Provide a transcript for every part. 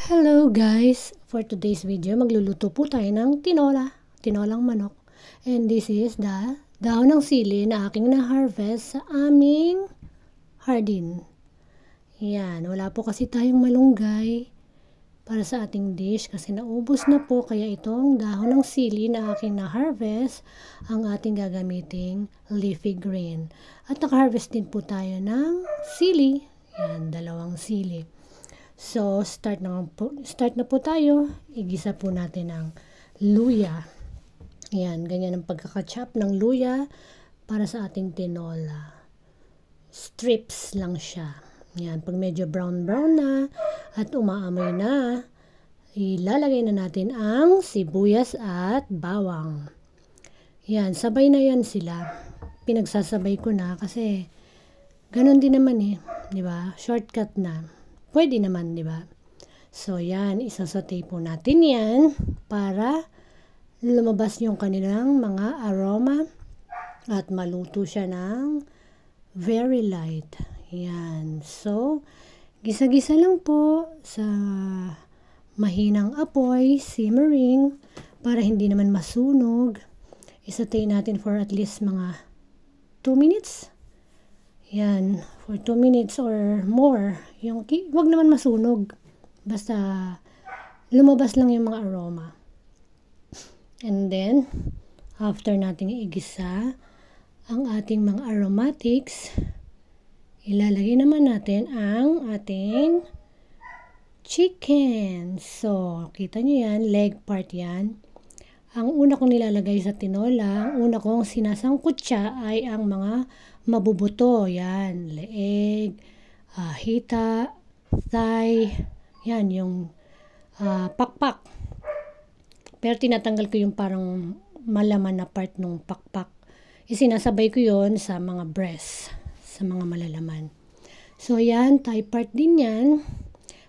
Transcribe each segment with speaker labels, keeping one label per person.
Speaker 1: Hello guys! For today's video, magluluto po tayo ng tinolang manok. And this is the dahon ng sili na aking na-harvest sa aming hardin. Yan, wala po kasi tayong malunggay para sa ating dish kasi naubos na po, kaya itong dahon ng sili na aking na-harvest ang ating gagamiting leafy green. At naka-harvest din po tayo ng sili. Yan, 2 sili. So, start na po tayo. Igisa po natin ang luya. Yan, ganyan ang pagkakachop ng luya para sa ating tinola. Strips lang siya. Yan, pag medyo brown na at umaamoy na, ilalagay na natin ang sibuyas at bawang. Yan, sabay na yan sila. Pinagsasabay ko na kasi ganun din naman di ba? Shortcut na. Pwede naman, di ba? So, yan. Isasaute po natin yan para lumabas yung kanilang mga aroma at maluto siya ng very light. Yan. So, gisa-gisa lang po sa mahinang apoy, simmering, para hindi naman masunog. Isaute natin for at least mga 2 minutes. Yan, for 2 minutes or more. Wag naman masunog. Basta lumabas lang yung mga aroma. And then, after nating igisa ang ating mga aromatics, ilalagay naman natin ang ating chicken. So, kita nyo yan, leg part yan. Ang una kong nilalagay sa tinola, ang una kong sinasangkot siya ay ang mga mabubuto. Yan, leeg, hita, thigh, yan, yung pakpak. Pero tinatanggal ko yung parang malaman na part ng pakpak. Isinasabay ko yon sa mga breast, sa mga malalaman. So, yan, thigh part din yan.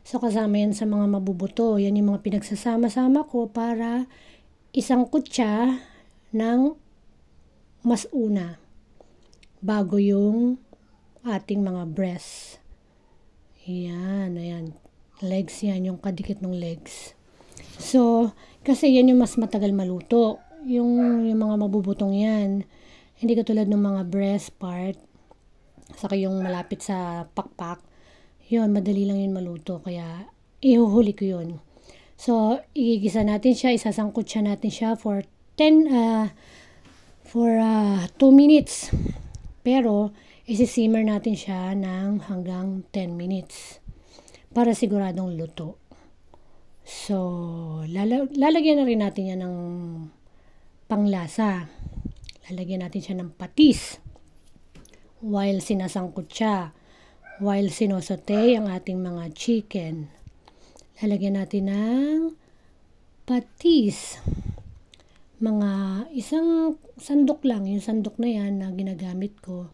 Speaker 1: So, kasama yan sa mga mabubuto. Yan yung mga pinagsasama-sama ko para isangkot siya ng mas una bago yung ating mga breast. Yan, ayan. Legs yan, yung kadikit ng legs. So, kasi yan yung mas matagal maluto. Yung mga mabubutong yan. Hindi katulad ng mga breast part. Saka yung malapit sa pakpak. Yun, madali lang yun maluto. Kaya, ihuhuli ko yun. So, igigisa natin siya, isasangkot natin siya for 2 minutes. Pero, isi-simmer natin siya ng hanggang 10 minutes para siguradong luto. So, lalagyan na rin natin yan ng panglasa. Lalagyan natin siya ng patis while sinasangkot siya, while sinosote ang ating mga chicken. Lalagyan natin ng patis. Mga isang sandok lang. Yung sandok na yan na ginagamit ko.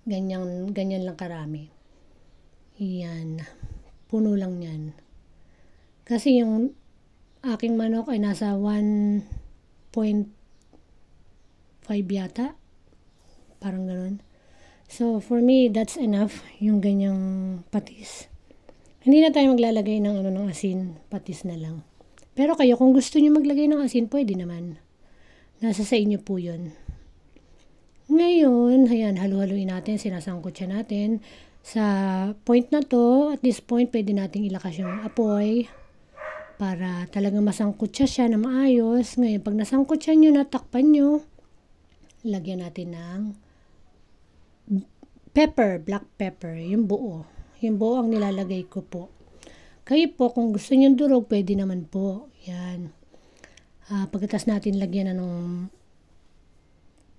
Speaker 1: Ganyan lang karami. Yan. Puno lang yan. Kasi yung aking manok ay nasa 1.5 yata. Parang ganun. So, for me, that's enough. Yung ganyang patis. Hindi na tayo maglalagay ng ng asin, patis na lang. Pero kayo, kung gusto niyo maglagay ng asin, pwede naman. Nasa sa inyo po yun. Ngayon, ayan, halu-haluin natin, sinasangkot siya natin. Sa point na to, at this point, pwede nating ilakas yung apoy para talagang masangkot siya na maayos. Ngayon, pag nasangkot siya nyo, natakpan nyo, lagyan natin ng pepper, black pepper, yung buo. Yung buo ang nilalagay ko po. Kayo po, kung gusto nyo durog, pwede naman po. Yan. Pagkatas natin lagyan na ng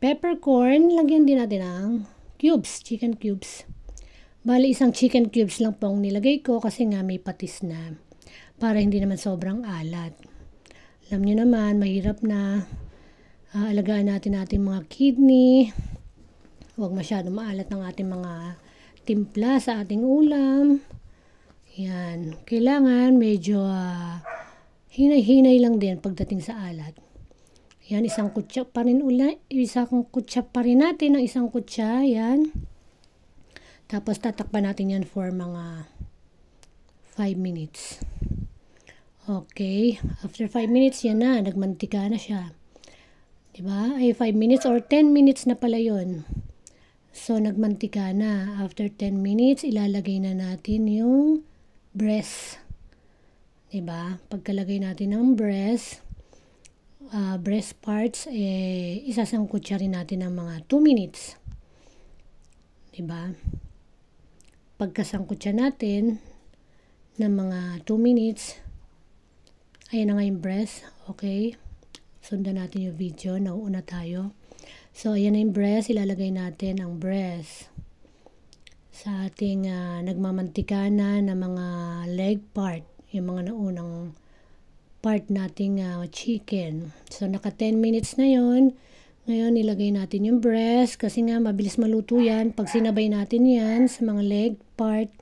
Speaker 1: peppercorn, lagyan din natin ng cubes, chicken cubes. Bali, isang chicken cubes lang po ang nilagay ko kasi nga may patis na. Para hindi naman sobrang alat. Alam nyo naman, mahirap na. Alagaan natin mga kidney. Huwag masyadong maalat ng ating mga timpla sa ating ulam. Yan. Kailangan medyo hinay-hinay lang din pagdating sa alat. Yan, isang kutsa pa rin natin ng isang kutsa. Yan. Tapos tatakpan natin yan for mga 5 minutes. Okay, after 5 minutes, yan na, nagmantika na siya. Diba? Ay, 5 minutes or 10 minutes na pala yun. So, nagmantika na. After 10 minutes, ilalagay na natin yung breast. Diba? Pagkalagay natin ng breast parts, isasangkot siya rin natin ng mga 2 minutes. Diba? Pagkasangkot siya natin ng mga 2 minutes, ayan na nga yung breast. Okay? Sundan natin yung video. Nauuna tayo. So, ayan na yung breast. Ilalagay natin ang breast sa ating nagmamantika na mga leg part. Yung mga naunang part nating chicken. So, naka 10 minutes na yon. Ngayon, ilagay natin yung breast kasi nga mabilis maluto yan. Pag sinabay natin yan sa mga leg part,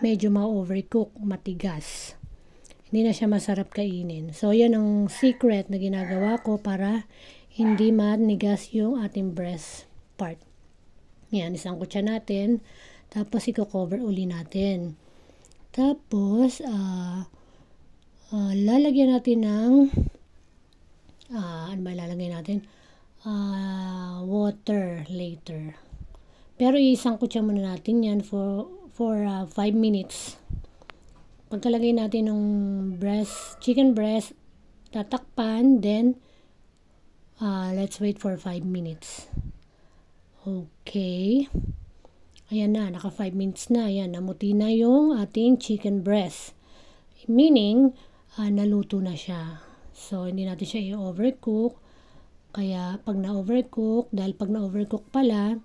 Speaker 1: medyo ma-overcook, matigas. Hindi na siya masarap kainin. So, yan ang secret na ginagawa ko para hindi manigas yung ating breast part. Yan, isangkot siya natin. Tapos, i-cover uli natin. Tapos, lalagyan natin ng ano ba lalagay natin? Water later. Pero, isangkot siya muna natin yan for 5 minutes. Pagkalagay natin ng chicken breast, tatakpan, then let's wait for 5 minutes. Okay. Ayan na, naka 5 minutes na. Ayan, namuti na yung ating chicken breast. Meaning, naluto na siya. So, hindi natin siya i-overcook. Kaya, pag na-overcook, dahil pag na-overcook pala,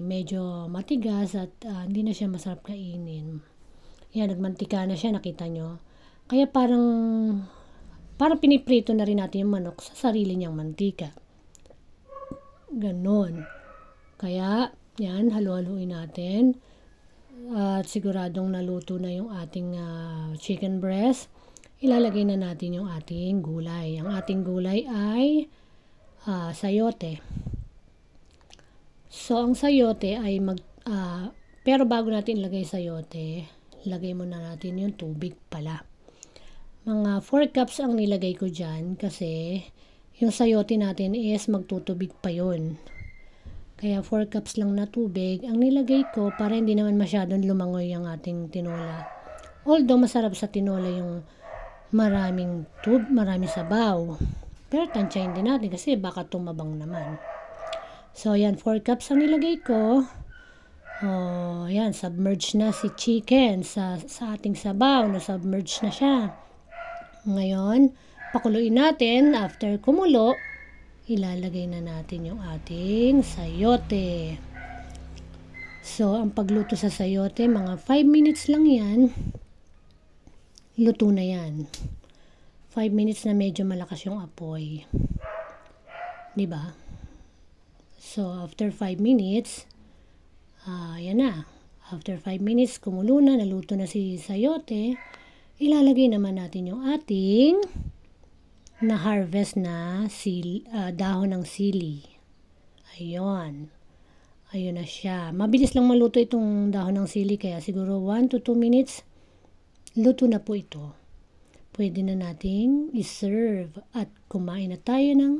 Speaker 1: medyo matigas at hindi na siya masarap kainin. Yan, nagmantika na siya, nakita nyo. Kaya parang piniprito na rin natin yung manok sa sarili niyang mantika. Ganon. Kaya, yan, halo-haloin natin. At siguradong naluto na yung ating chicken breast. Ilalagay na natin yung ating gulay. Ang ating gulay ay sayote. So, ang sayote ay pero bago natin ilagay sayote, lagay muna natin yung tubig pala. Mga 4 cups ang nilagay ko dyan kasi yung sayote natin is magtutubig pa yun. Kaya 4 cups lang na tubig ang nilagay ko para hindi naman masyadong lumangoy ang ating tinola. Although masarap sa tinola yung maraming sabaw. Pero tansyahin din natin kasi baka tumabang naman. So yan, 4 cups ang nilagay ko. Yan, submerged na si chicken sa ating sabaw. Na-submerged na siya. Ngayon, pakuluin natin. After kumulo, ilalagay na natin yung ating sayote. So, ang pagluto sa sayote, mga 5 minutes lang yan. Luto na yan. 5 minutes na medyo malakas yung apoy. Diba? So, after 5 minutes, yan na. After 5 minutes, kumulo na, naluto na si sayote. Ilalagay naman natin yung ating na-harvest na dahon ng sili. Ayun. Ayun na siya. Mabilis lang maluto itong dahon ng sili, kaya siguro 1 to 2 minutes, luto na po ito. Pwede na nating i-serve at kumain na tayo ng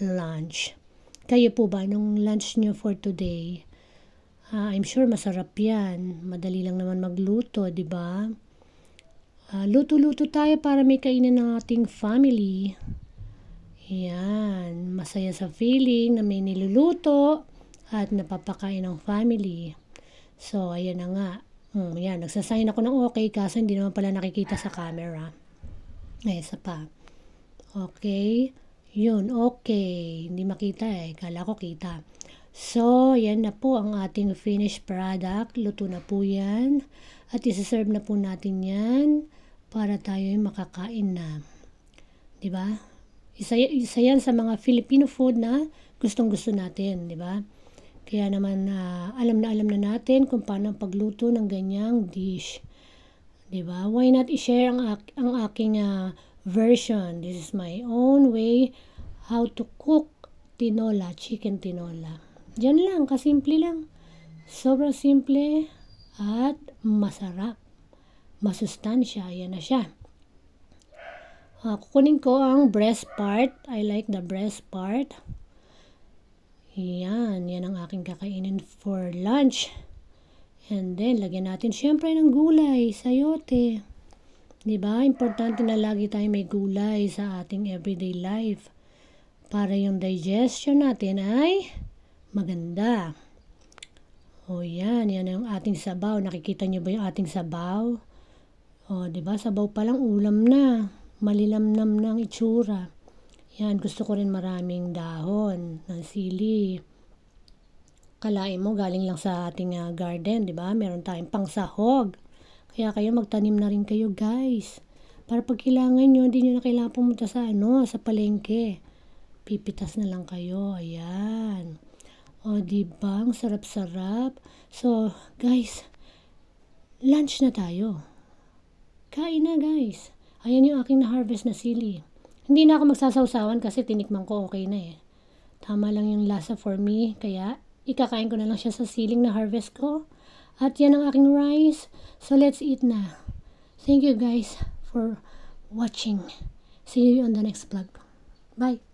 Speaker 1: lunch. Kayo po ba, anong lunch nyo for today? I'm sure masarap yan. Madali lang naman magluto, di ba? Luto-luto tayo para may kainin ng ating family. Yan. Masaya sa feeling na may niluluto at napapakain ng family. So, ayan na nga. Yan. Nagsasign ako ng okay kaso hindi naman pala nakikita sa camera. Ay, isa pa. Okay. Yun, okay. Hindi makita Kala ko kita. So, yan na po ang ating finished product. Luto na po yan. At isa-serve na po natin yan para tayo makakain na. Diba? Isa yan sa mga Filipino food na gustong-gusto natin. Diba? Kaya naman, alam na natin kung paano ang pagluto ng ganyang dish. Diba? Why not i-share ang aking version? This is my own way how to cook tinola, chicken tinola. Diyan lang, kasimple lang. Sobrang simple at masarap. masustansya. Ayan na siya. Kukunin ko ang breast part. I like the breast part. Yan ang aking kakainin for lunch. And then, lagyan natin syempre ng gulay, sayote. Diba? Importante na lagi tayo may gulay sa ating everyday life. Para yung digestion natin ay maganda. O yan ang ating sabaw. Nakikita nyo ba yung ating sabaw? O diba, sabaw palang ulam na. Malilamnam ng itsura. Yan, gusto ko rin maraming dahon ng sili. Kalain mo, galing lang sa ating garden, diba? Meron tayong pangsahog. Kaya kayo magtanim na rin kayo, guys. Para pag kailangan nyo, hindi nyo na kailangan pumunta sa palengke. Pipitas na lang kayo. Ayan. O, diba? Ang sarap-sarap. So, guys, lunch na tayo. Kain na, guys. Ayan yung aking na-harvest na sili. Hindi na ako magsasawsawan kasi tinikman ko okay na eh. Tama lang yung lasa for me. Kaya, ikakain ko na lang siya sa siling na harvest ko. At yan ang aking rice. So, let's eat na. Thank you, guys, for watching. See you on the next vlog. Bye.